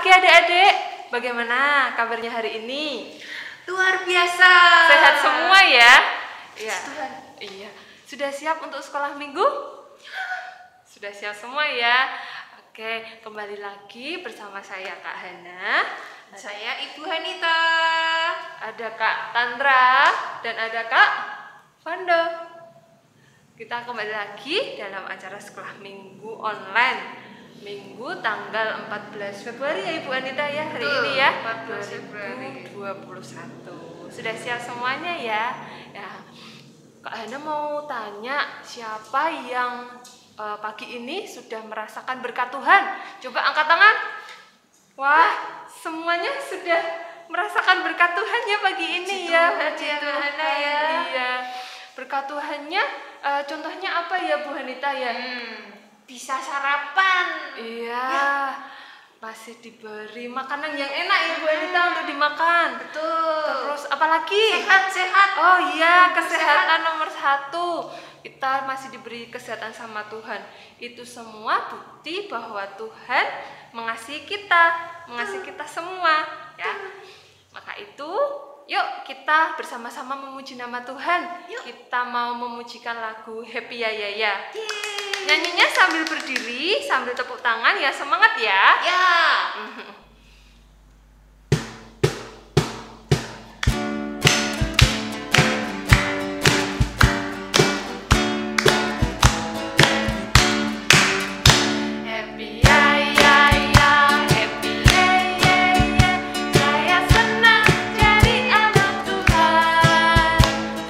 pagi adik-adik, bagaimana kabarnya hari ini? Luar biasa. Sehat semua ya? Iya. Tuhan. Iya. Sudah siap untuk sekolah minggu? Sudah siap semua ya? Oke, kembali lagi bersama saya Kak Hana. Saya Ibu Hanita. Ada Kak Tandra dan ada Kak Vando. Kita kembali lagi dalam acara sekolah minggu online. Minggu tanggal 14 Februari ya Ibu Anita ya hari ini ya 14 Februari 2021. Sudah siap semuanya ya? Ya. Kak Hana mau tanya siapa yang pagi ini sudah merasakan berkat Tuhan? Coba angkat tangan. Wah, semuanya sudah merasakan berkat Tuhan ya pagi ini ya. Puji Tuhan ya. Iya. Berkat Tuhannya contohnya apa ya Bu Hanita ya? Bisa sarapan. Iya, masih diberi makanan yang enak ya Bu Anita untuk dimakan. Betul. Terus apalagi? Sehat-sehat. Oh iya, kesehatan nomor 1. Kita masih diberi kesehatan sama Tuhan. Itu semua bukti bahwa Tuhan mengasihi kita semua ya. Maka itu, yuk kita bersama-sama memuji nama Tuhan. Yuk. Kita mau memujikan lagu Happy Ya Ya Ya. Yeay. Nyanyinya sambil berdiri, sambil tepuk tangan ya, semangat ya. Ya. Happy ya ya ya, happy ya ya ya. Saya senang jadi anak Tuhan.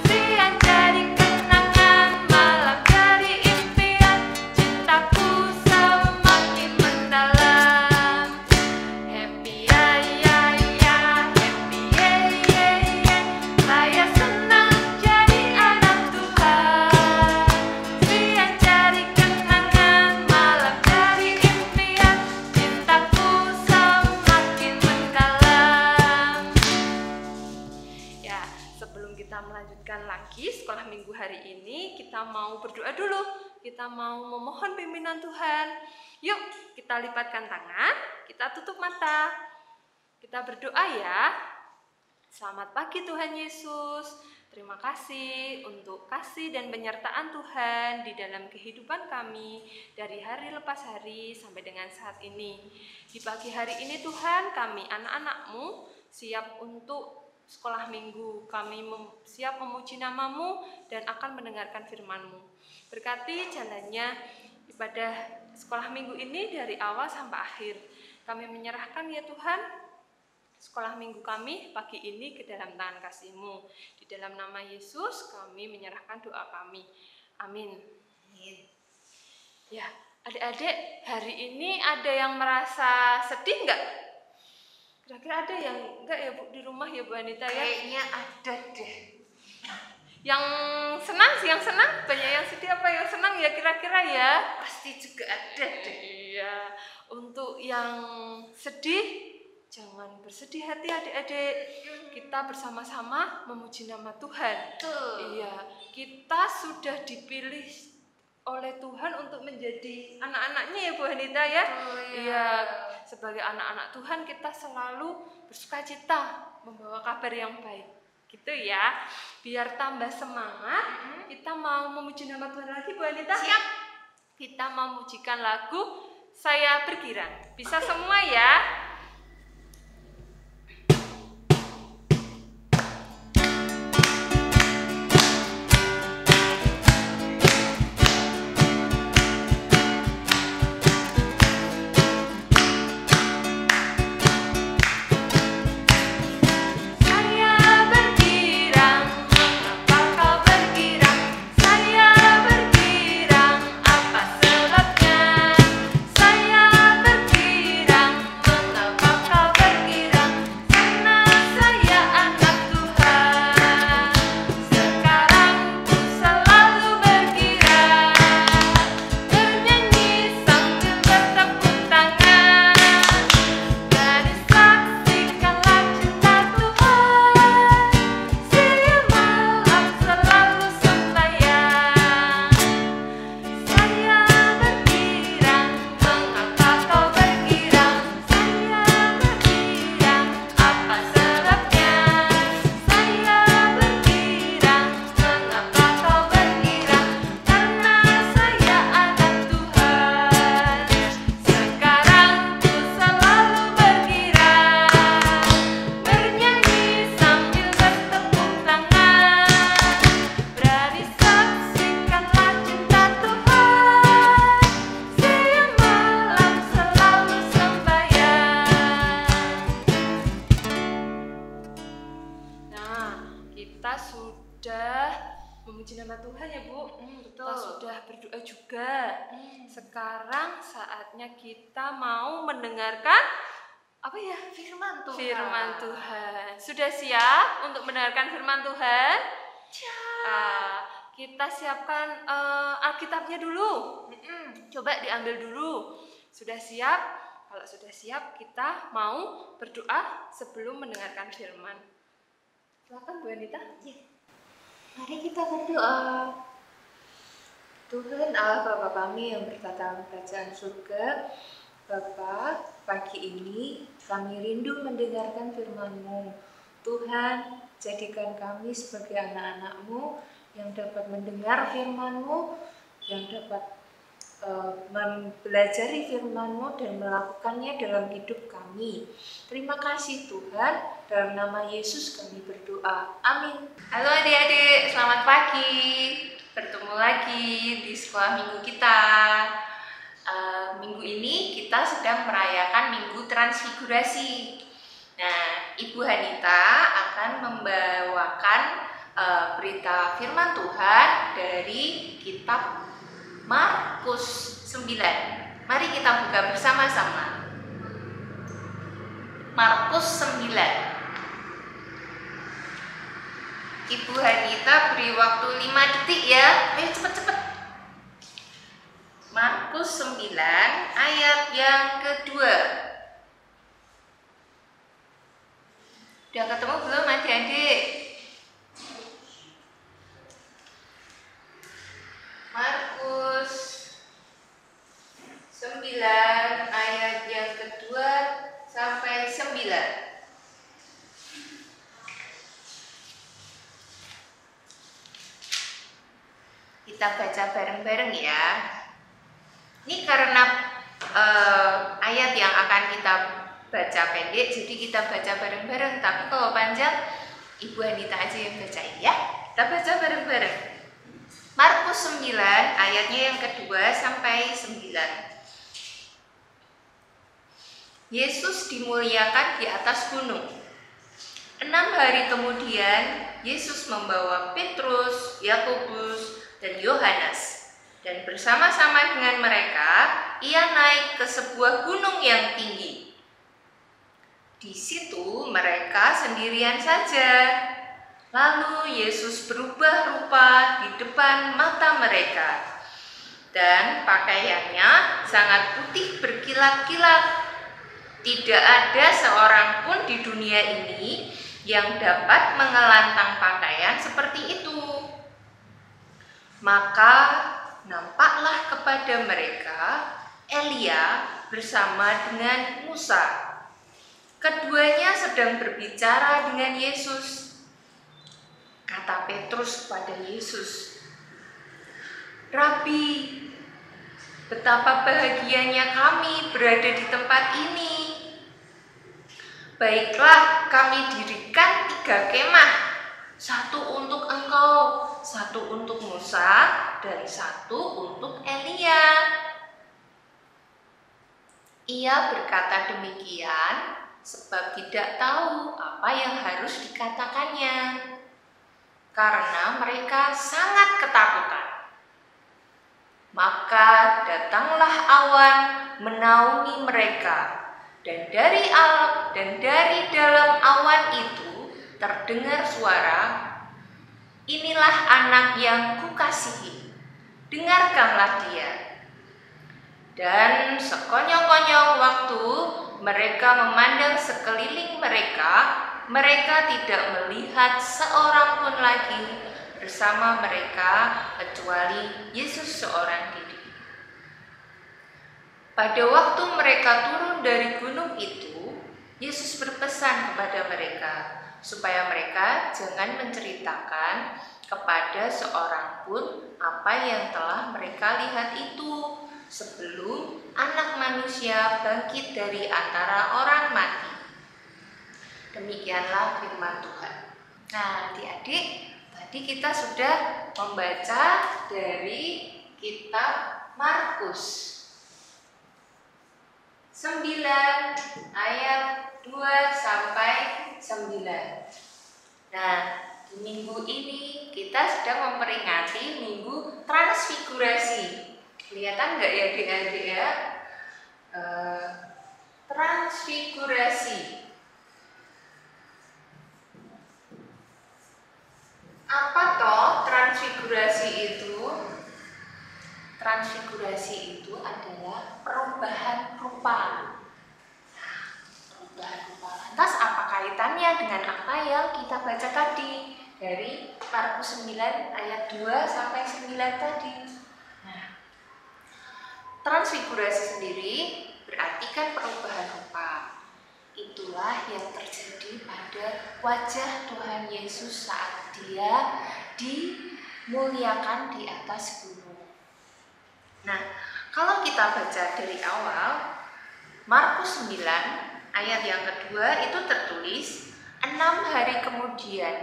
Siang jadi kenangan, malam jadi impian. Cintaku semakin mendalam. Happy ya ya ya, happy ya ya ya. Saya senang jadi anak Tuhan. Siang jadi kenangan, malam jadi impian. Cintaku semakin mendalam. Ya, sebelum kita melanjutkan lagi sekolah minggu hari ini, kita mau berdoa dulu. Kita mau memohon pimpinan Tuhan. Yuk, kita lipatkan tangan, kita tutup mata. Kita berdoa ya. Selamat pagi Tuhan Yesus. Terima kasih untuk kasih dan penyertaan Tuhan di dalam kehidupan kami dari hari lepas hari sampai dengan saat ini. Di pagi hari ini Tuhan, kami anak-anak-Mu siap untuk sekolah minggu. Kami siap memuji nama-Mu dan akan mendengarkan firman-Mu. Berkati jalannya ibadah sekolah minggu ini dari awal sampai akhir. Kami menyerahkan ya Tuhan sekolah minggu kami pagi ini ke dalam tangan kasih-Mu. Di dalam nama Yesus kami menyerahkan doa kami. Amin. Ya, adik-adik, hari ini ada yang merasa sedih nggak? Kira-kira ada yang enggak ya Bu di rumah ya Bu Anita ya? Kayaknya ada deh. Yang senang sih, yang senang. Banyak yang sedih apa yang senang ya kira-kira ya? Pasti juga ada deh. Iya. Untuk yang sedih, jangan bersedih hati adik-adik. Kita bersama-sama memuji nama Tuhan. Betul. Iya, kita sudah dipilih oleh Tuhan untuk menjadi anak-anaknya ya Bu Hanita ya. Oh, iya. Iya, sebagai anak-anak Tuhan kita selalu bersukacita membawa kabar yang baik. Gitu ya. Biar tambah semangat, kita mau memuji nama Tuhan lagi Bu Hanita. Siap. Kita mau memujikan lagu Saya Berkira. Bisa semua ya. Saya berkira, mengapa kau berkira? Saya berkira, apa sebabnya? Saya berkira, mengapa firman Tuhan ya Bu. Kita Betul. sudah berdoa juga. Sekarang saatnya kita mau mendengarkan apa ya? Firman Tuhan. Firman Tuhan. Sudah siap untuk mendengarkan firman Tuhan? Kita siapkan Alkitabnya dulu. Coba diambil dulu. Sudah siap? Kalau sudah siap, kita mau berdoa sebelum mendengarkan firman. Silakan Bu Anita. Mari kita berdoa. Tuhan Allah Bapa kami yang bertata di kerajaan surga, Bapa, pagi ini kami rindu mendengarkan firman-Mu. Tuhan, jadikan kami sebagai anak-anak-Mu yang dapat mendengar firman-Mu, yang dapat mempelajari firman-Mu dan melakukannya dalam hidup kami. Terima kasih Tuhan, dalam nama Yesus kami berdoa. Amin. Halo adik-adik, selamat pagi. Bertemu lagi di sekolah minggu kita. Minggu ini kita sedang merayakan Minggu Transfigurasi. Nah, Ibu Hanita akan membawakan berita firman Tuhan dari kitab Markus 9. Mari kita buka bersama-sama. Markus 9. Ibu Hanita beri waktu 5 detik ya. Ayo cepet-cepet. Markus 9 ayat yang kedua. Udah ketemu belum adik-adik? Markus 9 ayat yang kedua sampai 9. Kita baca bareng-bareng ya. Ini karena ayat yang akan kita baca pendek, jadi kita baca bareng-bareng. Tapi kalau panjang, Ibu Hanita aja yang bacain ya. Kita baca bareng-bareng. Markus 9 ayatnya yang kedua sampai 9. Yesus dimuliakan di atas gunung. 6 hari kemudian, Yesus membawa Petrus, Yakobus, dan Yohanes, dan bersama-sama dengan mereka, ia naik ke sebuah gunung yang tinggi. Di situ mereka sendirian saja. Lalu Yesus berubah rupa di depan mata mereka, dan pakaiannya sangat putih berkilat-kilat. Tidak ada seorang pun di dunia ini yang dapat mengelantang pakaian seperti itu. Maka nampaklah kepada mereka Elia bersama dengan Musa. Keduanya sedang berbicara dengan Yesus. Kata Petrus kepada Yesus, "Rabi, betapa bahagianya kami berada di tempat ini. Baiklah, kami dirikan 3 kemah, 1 untuk engkau, 1 untuk Musa, dan 1 untuk Elia." Ia berkata demikian sebab tidak tahu apa yang harus dikatakannya, karena mereka sangat ketakutan. Maka datanglah awan menaungi mereka, dan dari dalam awan itu terdengar suara, "Inilah anak yang kukasihi, dengarkanlah dia." Dan sekonyong-konyong waktu mereka memandang sekeliling mereka, mereka tidak melihat seorang pun lagi bersama mereka kecuali Yesus seorang diri. Pada waktu mereka turun dari gunung itu, Yesus berpesan kepada mereka supaya mereka jangan menceritakan kepada seorang pun apa yang telah mereka lihat itu sebelum Anak Manusia bangkit dari antara orang mati. Demikianlah firman Tuhan. Nah, adik-adik, tadi kita sudah membaca dari kitab Markus 9 ayat 2 sampai 9. Nah, minggu ini kita sedang memperingati Minggu Transfigurasi. Kelihatan nggak ya adik-adik ya? Transfigurasi. Apa toh transfigurasi itu? Transfigurasi itu adalah perubahan rupa. Perubahan rupa. Lantas apa kaitannya dengan apa yang kita baca tadi dari Markus 9 ayat 2 sampai 9 tadi? Nah, transfigurasi sendiri berarti kan perubahan rupa. Itulah yang terjadi pada wajah Tuhan Yesus saat Dia dimuliakan di atas gunung. Nah, kalau kita baca dari awal, Markus 9 ayat yang kedua itu tertulis 6 hari kemudian.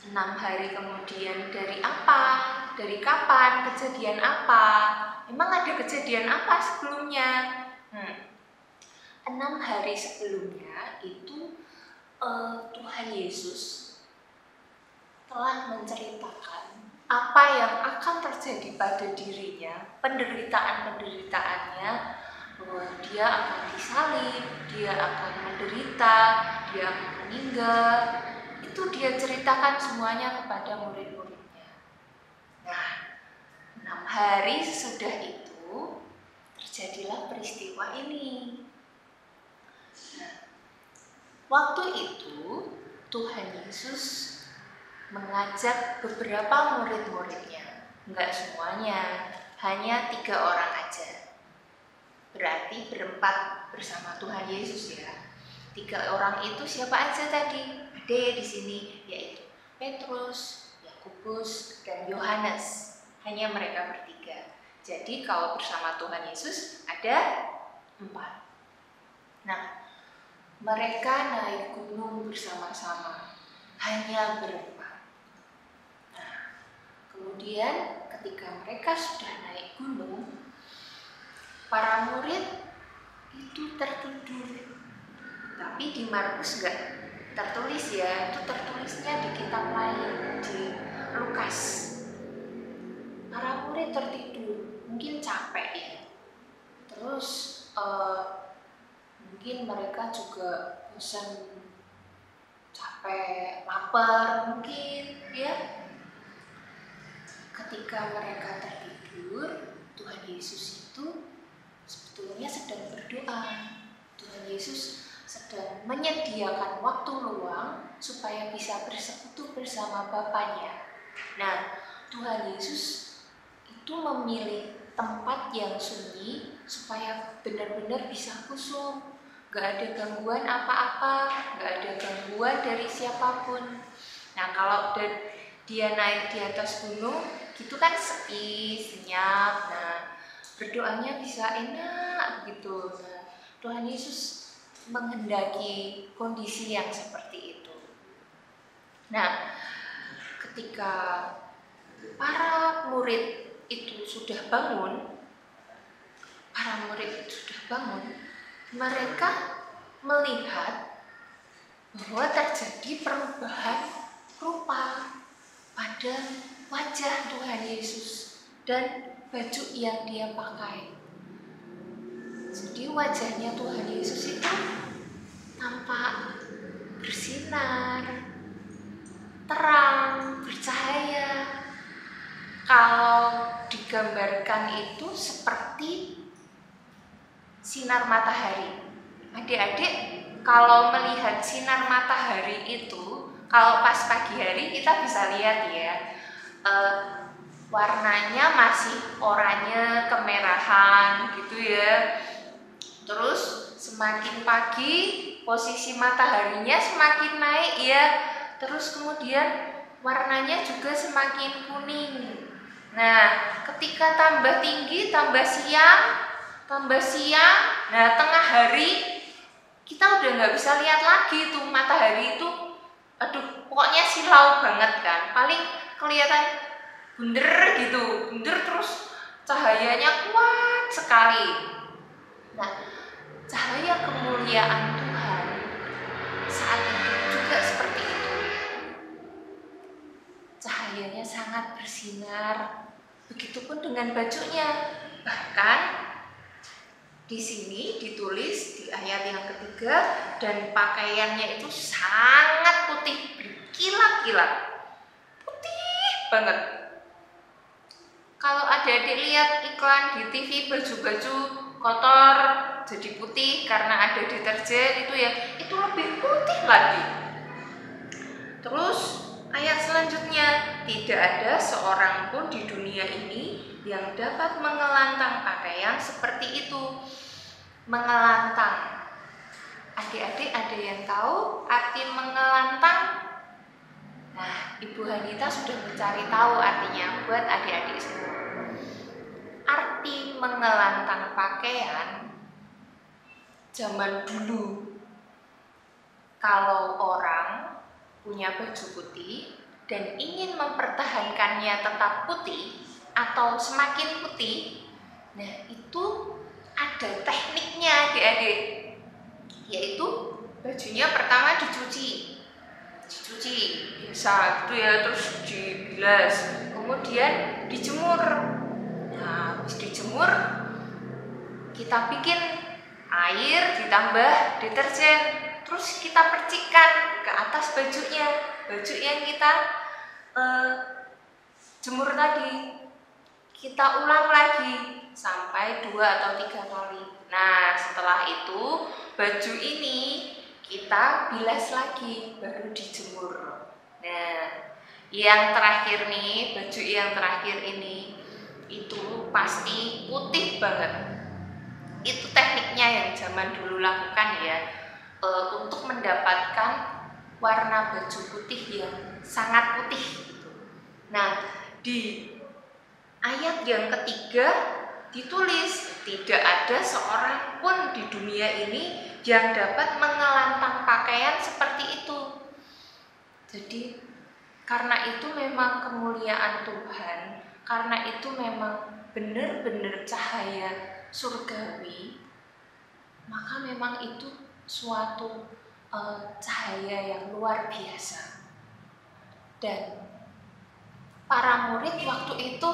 6 hari kemudian dari apa? Dari kapan? Kejadian apa? Memang ada kejadian apa sebelumnya? 6 hari sebelumnya itu Tuhan Yesus telah menceritakan apa yang akan terjadi pada dirinya, penderitaan-penderitaannya, bahwa dia akan disalib, dia akan menderita, dia akan meninggal. Itu dia ceritakan semuanya kepada murid-muridnya. Nah, 6 hari sesudah itu terjadilah peristiwa ini. Nah, waktu itu Tuhan Yesus mengajak beberapa murid-muridnya, enggak semuanya, hanya 3 orang aja. Berarti berempat bersama Tuhan Yesus ya. 3 orang itu siapa aja tadi? Ada di sini, yaitu Petrus, Yakobus, dan Yohanes. Hanya mereka bertiga. Jadi kalau bersama Tuhan Yesus ada 4. Nah, mereka naik gunung bersama-sama, hanya berempat. Nah, kemudian ketika mereka sudah naik gunung, para murid itu tertidur. Tapi di Markus enggak tertulis ya, itu tertulisnya di kitab lain, di Lukas. Para murid tertidur, mungkin capek ya. Terus mungkin mereka juga bosan, capek, lapar mungkin ya. Ketika mereka tertidur, Tuhan Yesus itu sebetulnya sedang berdoa. Tuhan Yesus sedang menyediakan waktu luang supaya bisa bersekutu bersama Bapaknya. Nah, Tuhan Yesus itu memilih tempat yang sunyi supaya benar-benar bisa khusyuk. Gak ada gangguan apa-apa, gak ada gangguan dari siapapun. Nah, kalau dia naik di atas gunung, gitu kan sepi, senyap. Nah, berdoanya bisa enak gitu. Nah, Tuhan Yesus menghendaki kondisi yang seperti itu. Nah, ketika para murid itu sudah bangun, mereka melihat bahwa terjadi perubahan rupa pada wajah Tuhan Yesus dan baju yang dia pakai. Jadi wajahnya Tuhan Yesus itu tampak bersinar, terang, bercahaya. Kalau digambarkan itu seperti sinar matahari. Adik-adik, kalau melihat sinar matahari itu, kalau pas pagi hari kita bisa lihat ya, warnanya masih oranye kemerahan gitu ya. Terus semakin pagi posisi mataharinya semakin naik ya. Terus kemudian warnanya juga semakin kuning. Nah, ketika tambah tinggi, tambah siang, nah tengah hari kita udah nggak bisa lihat lagi tuh matahari itu. Aduh, pokoknya silau banget kan. Paling kelihatan bunder gitu, bunder terus cahayanya kuat sekali. Nah, cahaya kemuliaan Tuhan saat itu juga seperti itu. bersinar. Begitupun dengan bajunya. Bahkan di sini ditulis di ayat yang ketiga, dan pakaiannya itu sangat putih, berkilat-kilat, putih banget. Kalau adik-adik lihat iklan di TV baju-baju kotor jadi putih karena ada deterjen itu ya, itu lebih putih lagi. Terus ayat selanjutnya, tidak ada seorang pun di dunia ini yang dapat mengelantang pakaian seperti itu. Mengelantang. Adik-adik ada yang tahu arti mengelantang? Nah, Ibu Hanita sudah mencari tahu artinya buat adik-adik semua. Arti mengelantang pakaian zaman dulu, kalau orang punya baju putih dan ingin mempertahankannya tetap putih atau semakin putih, nah itu ada tekniknya adik-adik, yaitu bajunya pertama dicuci biasa gitu ya, terus dibilas, kemudian dijemur. Nah, habis dijemur kita bikin air ditambah deterjen, terus kita percikkan ke atas bajunya, baju yang kita jemur tadi. Kita ulang lagi sampai 2 atau 3 kali. Nah, setelah itu baju ini kita bilas lagi, baru dijemur. Nah, yang terakhir nih, baju yang terakhir ini itu pasti putih banget. Itu tekniknya yang zaman dulu lakukan ya, untuk mendapatkan warna baju putih yang sangat putih gitu. Nah, di ayat yang ketiga ditulis, tidak ada seorang pun di dunia ini yang dapat mengelantang pakaian seperti itu. Jadi karena itu memang kemuliaan Tuhan, karena itu memang benar-benar cahaya surgawi, maka memang itu suatu cahaya yang luar biasa. Dan para murid waktu itu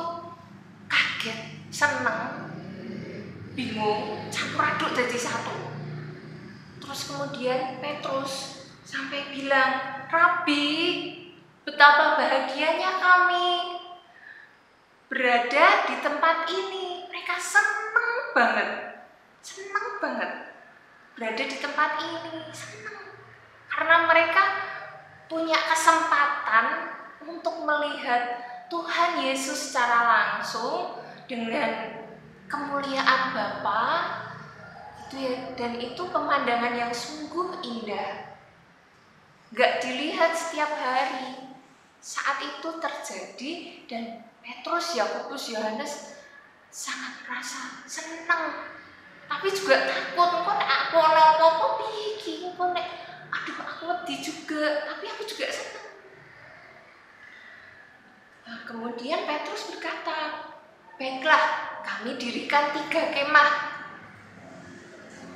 kaget, senang, bingung, campur aduk jadi satu. Terus kemudian Petrus sampai bilang, "Rabi, betapa bahagianya kami berada di tempat ini." Mereka senang banget berada di tempat ini, senang. Karena mereka punya kesempatan untuk melihat Tuhan Yesus secara langsung dengan kemuliaan Bapa itu ya, dan itu pemandangan yang sungguh indah, gak dilihat setiap hari. Saat itu terjadi dan Petrus, Yakobus, Yohanes sangat merasa senang, tapi juga takut. Kok aku apa-apa piye, kok aduh aku wedi juga, tapi aku juga senang. Nah, kemudian Petrus berkata, "Baiklah, kami dirikan 3 kemah.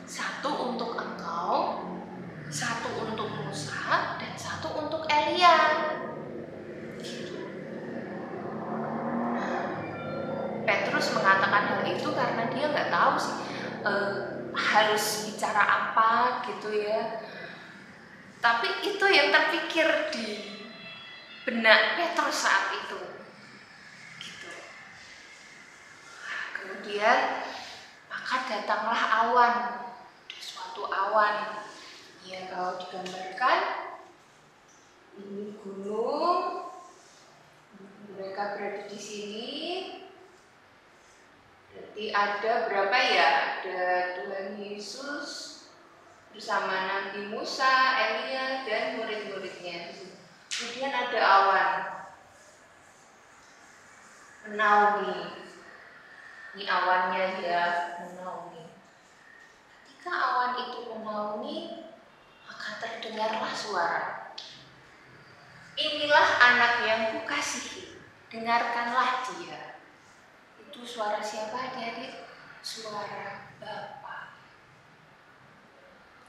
1 untuk engkau, 1 untuk Musa, dan 1 untuk Elia." Petrus mengatakan hal itu karena dia nggak tahu sih harus bicara apa gitu ya. Tapi itu yang terpikir di benak Petrus saat itu. Gitu. Kemudian maka datanglah awan, ada suatu awan. Ya, kalau digambarkan ini gunung, mereka berada di sini. Berarti ada berapa ya? Ada Tuhan Yesus bersama Nabi Musa, Elia, dan murid-muridnya. Kemudian ada awan menaungi. Ini awannya ya, menaungi. Ketika awan itu menaungi, maka terdengarlah suara, "Inilah anak yang kukasihi, dengarkanlah dia." Itu suara siapa adik-adik? Suara Bapa.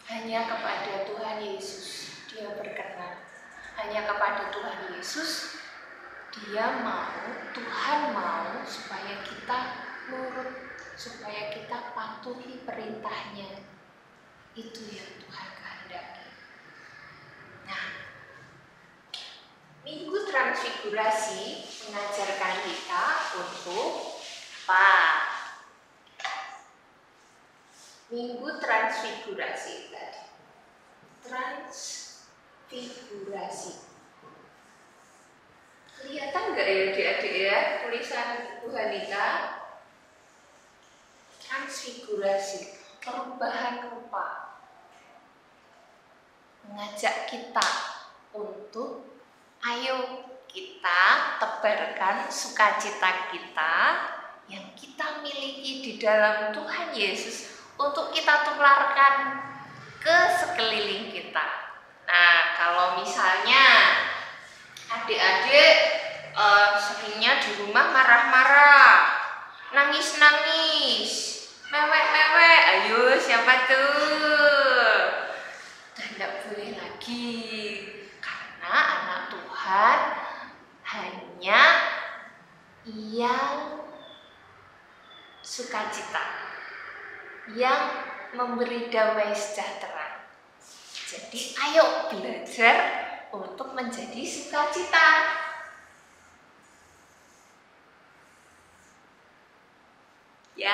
Hanya kepada Tuhan Yesus dia berkenan. Hanya kepada Tuhan Yesus Tuhan mau supaya kita nurut, supaya kita patuhi perintahnya. Itu yang Tuhan kehendaki. Nah, Minggu Transfigurasi mengajarkan kita untuk apa? Minggu Transfigurasi tadi. Transfigurasi. Kelihatan nggak ya adik-adik ya tulisan Ibu Hanita? Transfigurasi, perubahan rupa. Mengajak kita untuk ayo kita tebarkan sukacita kita yang kita miliki di dalam Tuhan Yesus untuk kita tularkan ke sekeliling kita. Nah, kalau misalnya adik-adik seringnya di rumah marah-marah, nangis-nangis, mewek-mewek, ayo siapa tuh? Dan tidak boleh lagi, karena anak Tuhan hanya yang sukacita, yang memberi damai sejahtera. Jadi ayo belajar untuk menjadi sukacita. Ya.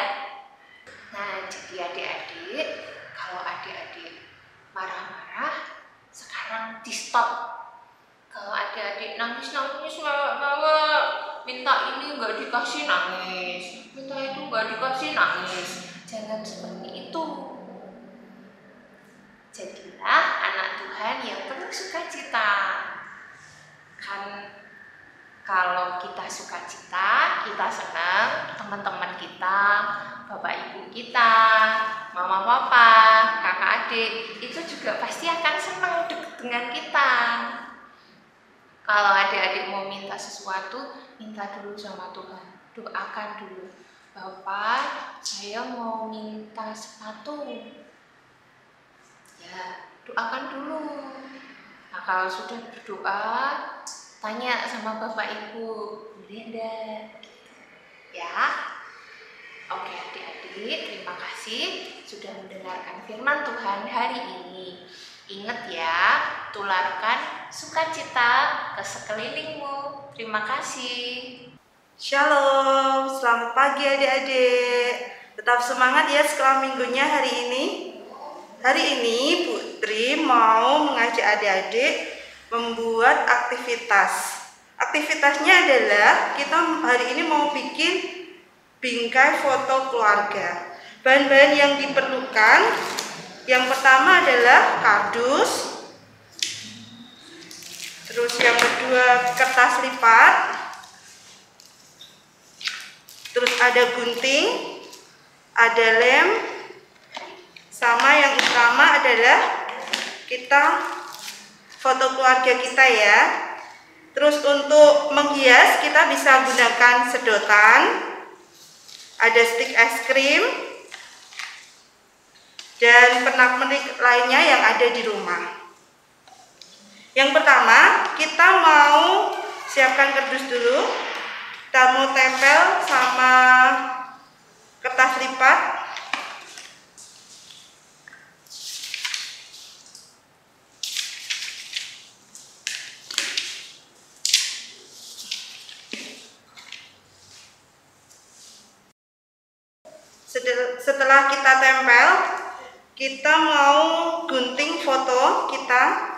Nah, jadi adik-adik, kalau adik-adik marah-marah, sekarang di stop. Kalau adik-adik nangis-nangis, mewek-mewek, minta ini nggak dikasih nangis, minta itu nggak dikasih nangis. Jangan seperti itu. Jadilah anak Tuhan yang penuh sukacita. Kan kalau kita sukacita, kita senang, teman-teman kita, bapak ibu kita, mama papa, kakak adik, itu juga pasti akan senang dengan kita. Kalau adik-adik mau minta sesuatu, minta dulu sama Tuhan. Doakan dulu. Bapak, saya mau minta sepatu. Ya, doakan dulu. Nah, kalau sudah berdoa, tanya sama bapak ibu, boleh enggak? Ya. Oke adik-adik, terima kasih sudah mendengarkan firman Tuhan hari ini. Ingat ya, tularkan sukacita ke sekelilingmu. Terima kasih. Shalom, selamat pagi adik-adik. Tetap semangat ya sekolah minggunya hari ini. Hari ini Putri mau mengajak adik-adik membuat aktivitas. Aktivitasnya adalah kita hari ini mau bikin bingkai foto keluarga. Bahan-bahan yang diperlukan, yang pertama adalah kardus, terus yang kedua kertas lipat, terus ada gunting, ada lem, sama yang utama adalah kita foto keluarga kita ya. Terus untuk menghias kita bisa gunakan sedotan, ada stik es krim, dan pernak-pernik lainnya yang ada di rumah. Yang pertama, kita mau siapkan kardus dulu. Kita mau tempel sama kertas lipat. Setelah kita tempel, kita mau gunting foto kita.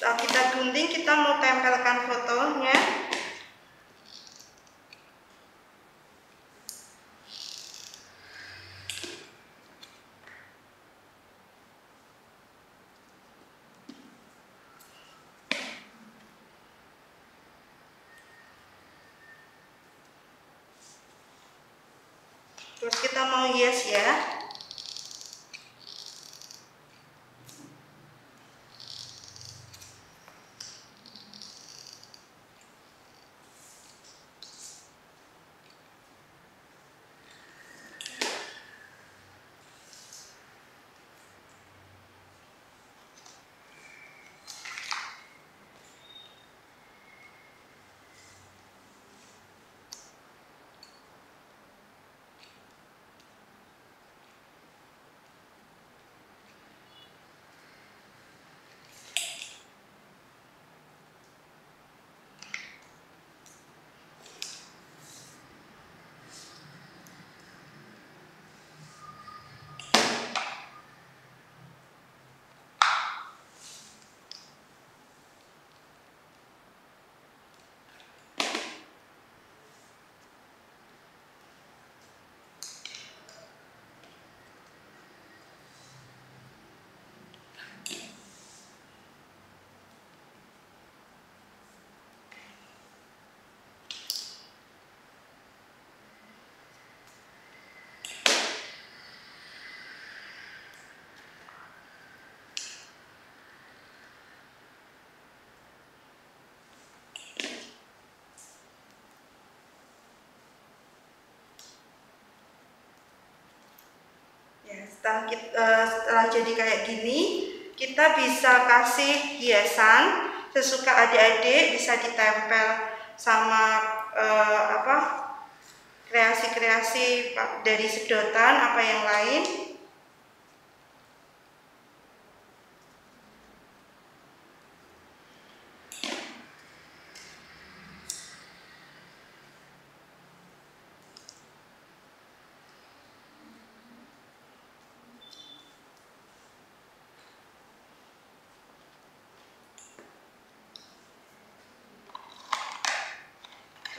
Setelah kita gunting, kita mau tempelkan fotonya. Terus kita mau hias ya. Setelah jadi kayak gini, kita bisa kasih hiasan sesuka adik-adik, bisa ditempel sama kreasi-kreasi dari sedotan apa yang lain.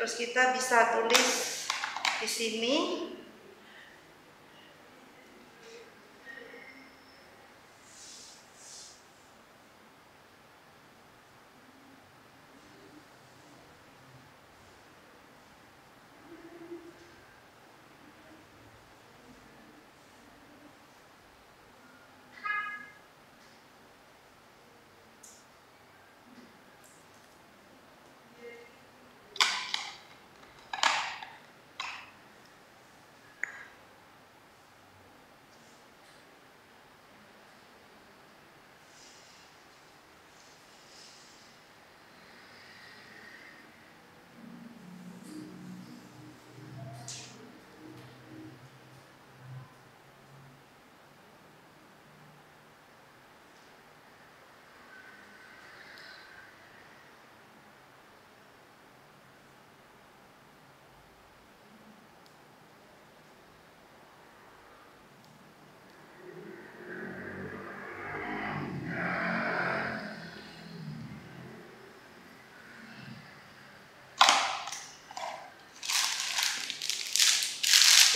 Terus kita bisa tulis di sini.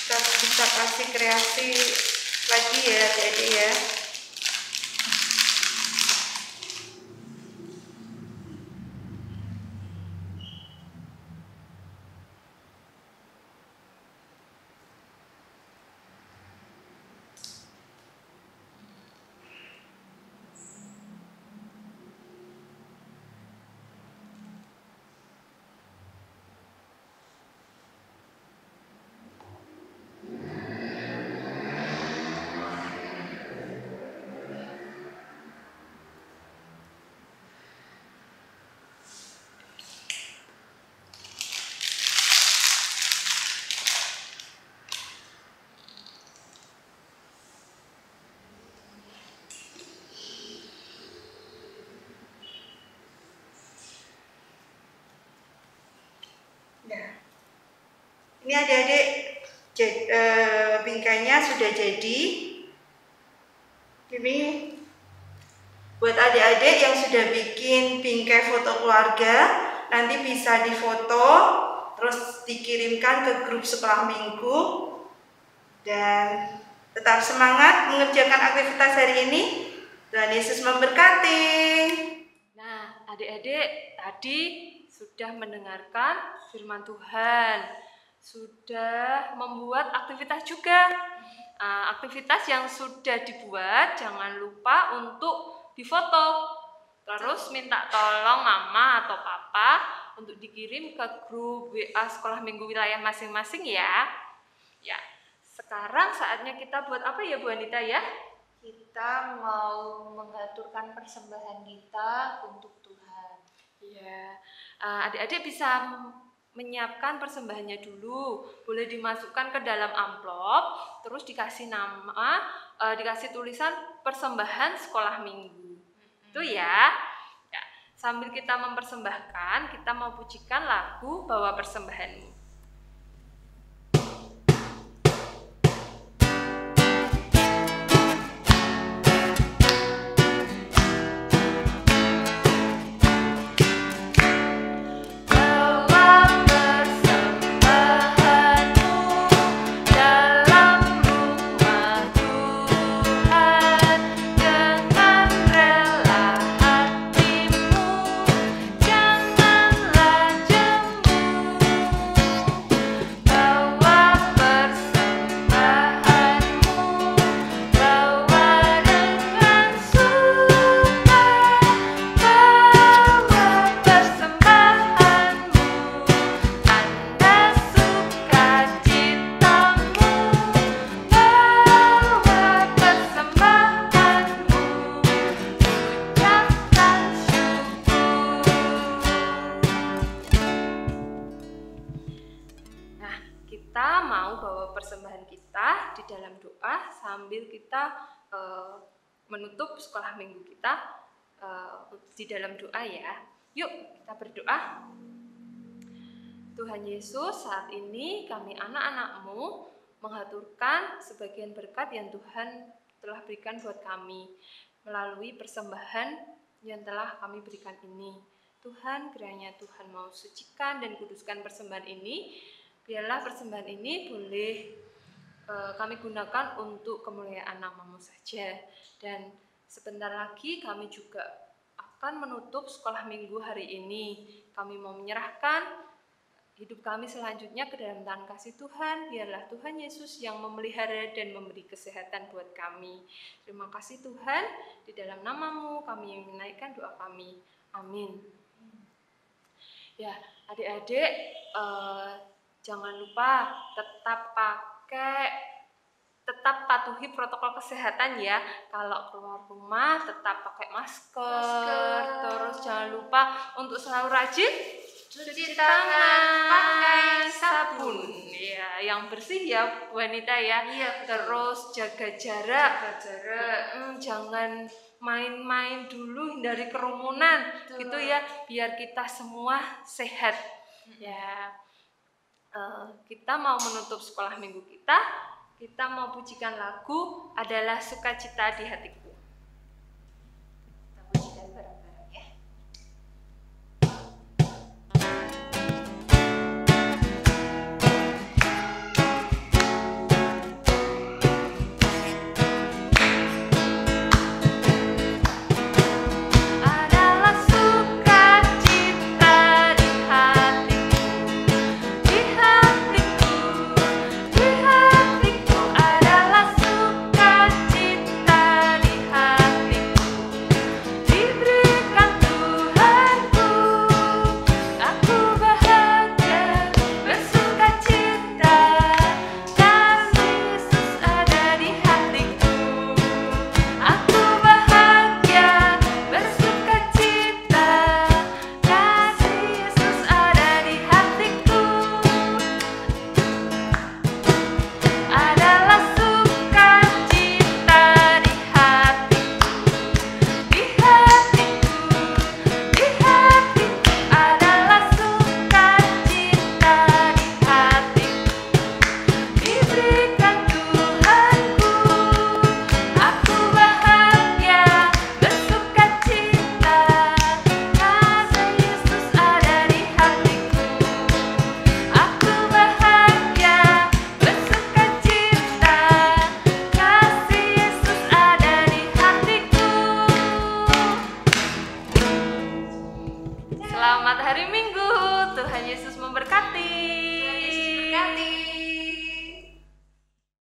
Kita bisa kasih kreasi lagi ya adik-adik ya. Nah, ini adik-adik bingkainya sudah jadi. Ini buat adik-adik yang sudah bikin bingkai foto keluarga, nanti bisa difoto terus dikirimkan ke grup sekolah minggu. Dan tetap semangat mengerjakan aktivitas hari ini. Tuhan Yesus memberkati. Nah, adik-adik tadi sudah mendengarkan firman Tuhan, sudah membuat aktivitas juga. Aktivitas yang sudah dibuat jangan lupa untuk difoto. Terus minta tolong mama atau papa untuk dikirim ke grup WA sekolah minggu wilayah masing-masing ya. Ya, sekarang saatnya kita buat apa ya Bu Anita ya? Kita mau mengaturkan persembahan kita untuk Tuhan. Iya, adik-adik bisa menyiapkan persembahannya dulu. Boleh dimasukkan ke dalam amplop, terus dikasih nama, dikasih tulisan persembahan sekolah minggu. Itu ya. Ya. Sambil kita mempersembahkan, kita mau pujikan lagu Bawa Persembahanmu. Janganlah jemu kita mau bawa persembahan kita di dalam doa sambil kita menutup sekolah minggu kita di dalam doa ya. Yuk kita berdoa. Tuhan Yesus, saat ini kami anak-anak-Mu mengaturkan sebagian berkat yang Tuhan telah berikan buat kami melalui persembahan yang telah kami berikan ini. Tuhan, kiranya Tuhan mau sucikan dan kuduskan persembahan ini. Biarlah persembahan ini boleh kami gunakan untuk kemuliaan nama-Mu saja. Dan sebentar lagi kami juga akan menutup sekolah minggu hari ini. Kami mau menyerahkan hidup kami selanjutnya ke dalam tangan kasih Tuhan. Biarlah Tuhan Yesus yang memelihara dan memberi kesehatan buat kami. Terima kasih Tuhan, di dalam nama-Mu kami menaikkan doa kami. Amin. Ya, adik-adik, jangan lupa tetap patuhi protokol kesehatan ya. Kalau keluar rumah tetap pakai masker. Terus jangan lupa untuk selalu rajin cuci tangan pakai sabun. Ya, yang bersih ya wanita ya. Iya, terus jaga jarak. Jangan main-main dulu, hindari kerumunan. Betul. Gitu ya, biar kita semua sehat. Ya. Kita mau menutup sekolah minggu kita. Kita mau pujikan lagu Adalah Sukacita di Hatiku. Kita pujikan bareng-bareng ya. Adalah sukacita di hatiku, di hatiku, di hatiku. Adalah sukacita di hatiku, diberikan Tuhanku. Aku bahagia bersukacita, kasih Yesus ada di hatiku. Aku bahagia bersukacita, kasih Yesus ada di hatiku. Adalah sukacita di hatiku, di hatiku, di hatiku. Adalah sukacita di hatiku, diberikan Tuhanku. Aku bahagia bersukacita, kasih Yesus ada di hatiku. Aku bahagia bersukacita, kasih Yesus ada di hatiku. Selamat hari Minggu, Tuhan Yesus memberkati. Tuhan Yesus berkati.